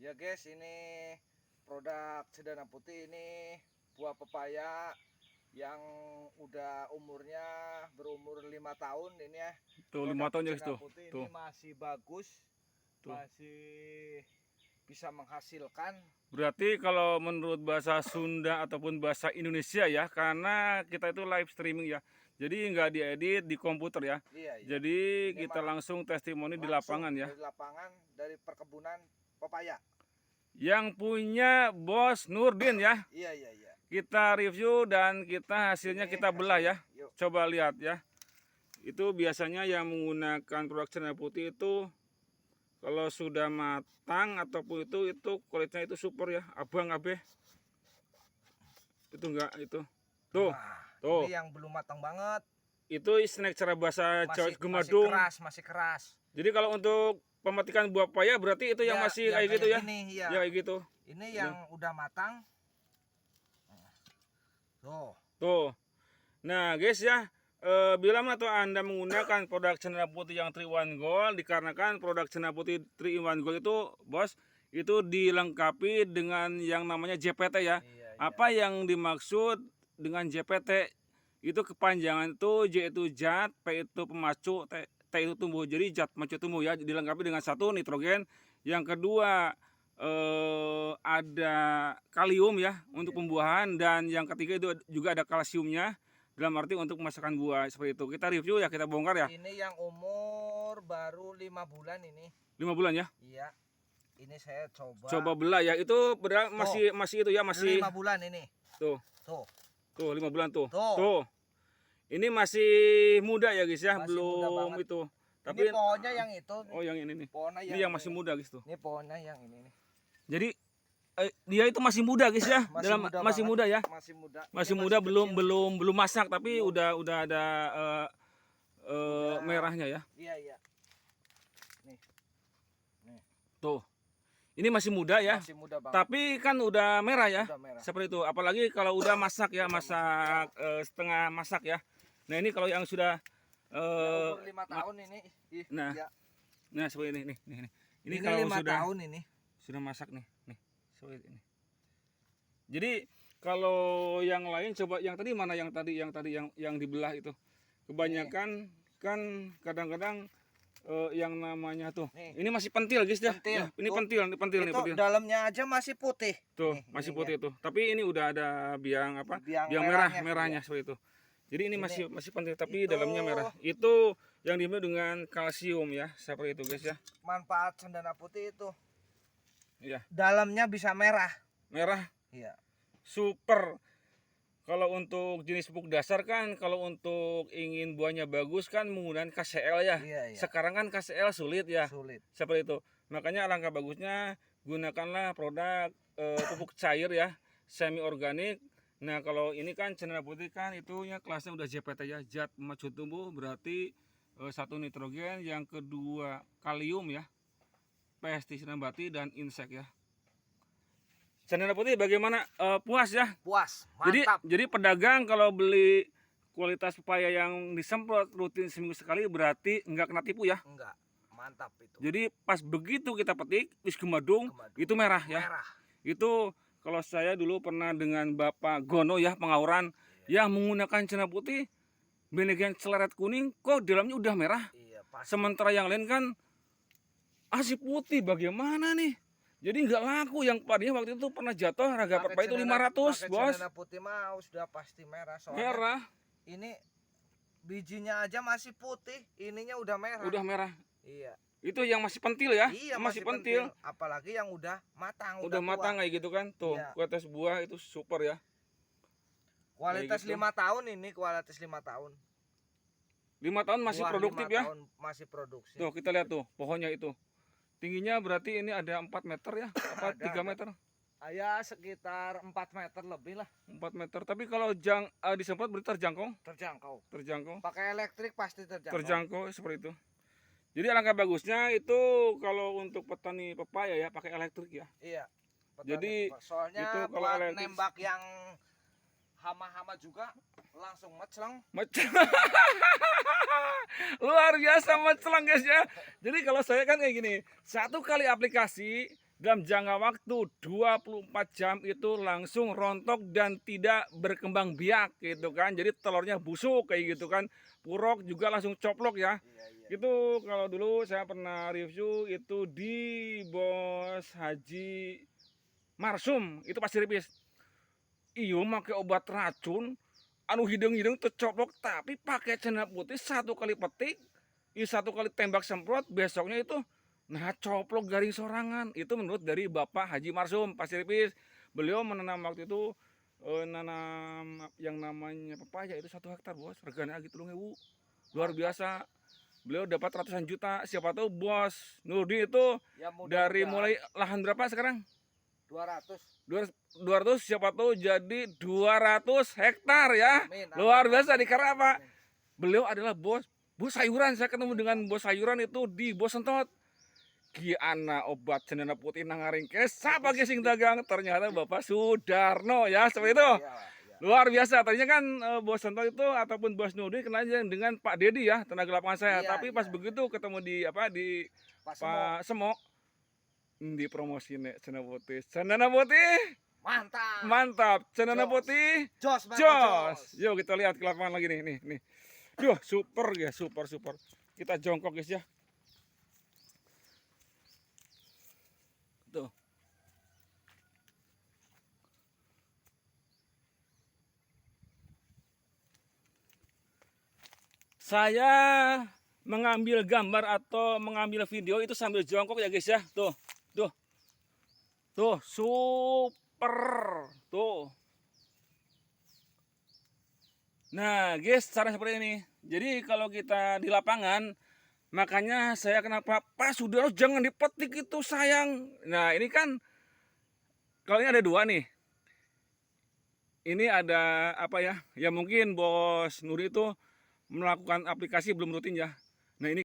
Ya guys, ini produk Cendana Putih, ini buah pepaya yang udah umurnya berumur 5 tahun ini ya. Tuh 5 Produk tahun ya guys Cendana tuh. Putih Tuh. ini masih bagus, Tuh. masih bisa menghasilkan. Berarti kalau menurut bahasa Sunda ataupun bahasa Indonesia ya, karena kita itu live streaming ya. Jadi nggak diedit di komputer ya. Iya, iya. Jadi Ini kita langsung testimoni di langsung lapangan ya. dari lapangan, dari perkebunan pepaya. Yang punya Bos Nurdin ya. Iya, iya, iya. Kita review dan kita hasilnya Ini kita belah ya. hasilnya. Yuk. Coba lihat ya. Itu biasanya yang menggunakan produk Cendana Putih itu kalau sudah matang ataupun itu kulitnya itu super ya, abang abe. Itu enggak itu. Tuh. Nah, Tuh. ini yang belum matang banget. Itu snack cara bahasa Jawa Gemadung. Masih keras. Jadi kalau untuk pemetikan buah pepaya berarti itu yang Ya, masih yang kayak gitu ya. gini, ya. Ya kayak gitu. Ini yang udah matang. Tuh. Tuh. Nah, guys ya, bila mana tuh Anda menggunakan produk Cendana Putih yang 3-in-1 Gold, dikarenakan produk Cendana Putih 3-in-1 Gold itu, Bos, itu dilengkapi dengan yang namanya JPT ya. Iya, Apa yang dimaksud dengan JPT? Itu kepanjangan itu J itu zat, P itu pemacu, T itu tumbuh. Jadi zat pemacu tumbuh ya, dilengkapi dengan satu nitrogen, yang kedua ada kalium ya untuk pembuahan, dan yang ketiga itu juga ada kalsiumnya dalam arti untuk pemasakan buah seperti itu. Kita review ya, kita bongkar ya. Ini yang umur baru 5 bulan ini. 5 bulan ya. Iya. Ini saya Coba belah ya. Itu masih itu ya, masih 5 bulan ini. Tuh. Tuh. Tuh 5 bulan tuh. Tuh. Tuh. Ini masih muda ya guys ya, Masih belum muda itu. Tapi ini pohonnya yang itu. Oh, yang ini nih. Pohonnya Ini yang masih muda guys tuh. Ini pohonnya yang ini nih. Jadi dia itu masih muda guys ya. Masih muda ya. Masih muda, belum masak tapi udah ada merahnya ya. Iya, iya. Nih. Tuh. Ini masih muda ya. Masih muda banget. Tapi kan udah merah ya. Udah merah. Seperti itu. Apalagi kalau udah masak ya, masak setengah masak ya. Nah, ini kalau yang sudah umur 5 tahun ini. Nah. Ya. Nah, seperti ini nih. Ini kalau 5 tahun ini. Sudah masak nih. Seperti ini. Jadi kalau yang lain coba yang tadi mana yang dibelah itu. Kebanyakan kan kadang-kadang yang namanya tuh. Nih. Ini masih pentil guys ya. Ya, ini pentil nih. Dalamnya aja masih putih. Tuh, nih, masih putih ya. Tuh. Tapi ini udah ada biang apa? Biang merahnya seperti itu. Jadi ini masih pentil tapi dalamnya merah. Itu yang diambil dengan kalsium ya, seperti itu guys ya. Manfaat Cendana Putih itu. Iya. Dalamnya bisa merah. Merah. Iya. Super. Kalau untuk jenis pupuk dasar kan, kalau untuk ingin buahnya bagus kan menggunakan KCL ya. Iya. Sekarang kan KCL sulit ya. Sulit. Seperti itu. Makanya alangkah bagusnya gunakanlah produk pupuk cair ya, semi organik. Nah, kalau ini kan Cendana Putih kan itunya kelasnya udah JPT ya, zat pemacu tumbuh, berarti satu nitrogen, yang kedua kalium ya, pestisida nabati dan insek ya. Cendana Putih bagaimana? Puas ya? Puas, mantap. Jadi pedagang kalau beli kualitas pepaya yang disemprot rutin seminggu sekali berarti enggak kena tipu ya? Enggak, mantap itu. Jadi pas begitu kita petik, wis gemadung, itu merah ya? Merah. Itu kalau saya dulu pernah dengan Bapak Gono ya, Pengauran, yang menggunakan Cendana Putih, benegan celeret kuning, kok dalamnya udah merah. Iya, pasti. Sementara yang lain kan masih putih, bagaimana nih? Jadi nggak laku. Yang padinya waktu itu pernah jatuh harga pepaya itu 500 bos. Cendana Putih mah sudah pasti merah. Soalnya merah. Ini bijinya aja masih putih, ininya udah merah. Udah merah. Iya. Itu yang masih pentil ya? Iya, masih pentil. Apalagi yang udah matang. Udah matang kayak gitu kan? Tuh, iya. Kualitas buah itu super ya. Kualitas gitu. 5 tahun ini, kualitas 5 tahun. 5 tahun masih produktif 5 ya? Tahun masih produksi. Tuh, kita lihat tuh pohonnya itu. Tingginya berarti ini ada 4 meter ya? Apa 3 meter? Ya sekitar 4 meter lebih lah. 4 meter. Tapi kalau disemprot berarti terjangkau? Terjangkau. Pakai elektrik pasti terjangkau. Terjangkau seperti itu. Jadi alangkah bagusnya itu kalau untuk petani pepaya ya pakai elektrik ya. Iya. Jadi soalnya itu kalau elektrik, nembak yang hama-hama juga langsung meclang. Luar biasa meclang guys ya. Jadi kalau saya kan kayak gini, 1 kali aplikasi dalam jangka waktu 24 jam itu langsung rontok dan tidak berkembang biak gitu kan. Jadi telurnya busuk kayak gitu kan. Purok juga langsung coplok ya. Iya, iya. Itu kalau dulu saya pernah review itu di Bos Haji Marsum, itu Pasir Ipis. Iyo pakai obat racun, anu hidung-hidung tercoplok, tapi pakai cendana putih satu kali petik, satu kali tembak semprot, besoknya itu nah coplok garing sorangan. Itu menurut dari Bapak Haji Marsum Pasir Ipis. Beliau menanam waktu itu nanam yang namanya pepaya itu 1 hektar bos, reganya gitu loh, luar biasa. Beliau dapat ratusan juta. Siapa tahu Bos Nurdi itu Ya dari mudah-mudahan mulai lahan berapa sekarang? 200. 200, siapa tahu jadi 200 hektar ya. Amin, amin, Luar biasa. amin, Karena apa? amin. Beliau adalah bos sayuran. Saya ketemu dengan bos sayuran itu di Bos Sentot. Ki ana obat cendana putih nangaring kesa pakai sing dagang, ternyata Bapak Sudarno ya, seperti itu. Iya, iya. Luar biasa. Tadinya kan Bos Sentot itu ataupun Bos Nurdi kenalnya dengan Pak Dedi ya, tenaga lapangan saya. Iya, Tapi pas iya. begitu ketemu di Pak Semo, Pak Semok, di promosi nek cendana putih. Cendana putih mantap. mantap, cendana Jos. putih Jos, Mas, jos. Yuk kita lihat ke lapangan lagi nih. Duh, super ya, super. Kita jongkok guys ya. Tuh. Saya mengambil gambar atau mengambil video itu sambil jongkok ya guys ya. Tuh. Tuh, super. Tuh. Nah, guys, cara seperti ini. Jadi kalau kita di lapangan, makanya saya kenapa Pak Sudarno jangan dipetik itu sayang. Nah, ini kan kalau ini ada 2 nih. Ini ada apa ya? Ya mungkin Bos Nuri itu melakukan aplikasi belum rutin ya. Nah, ini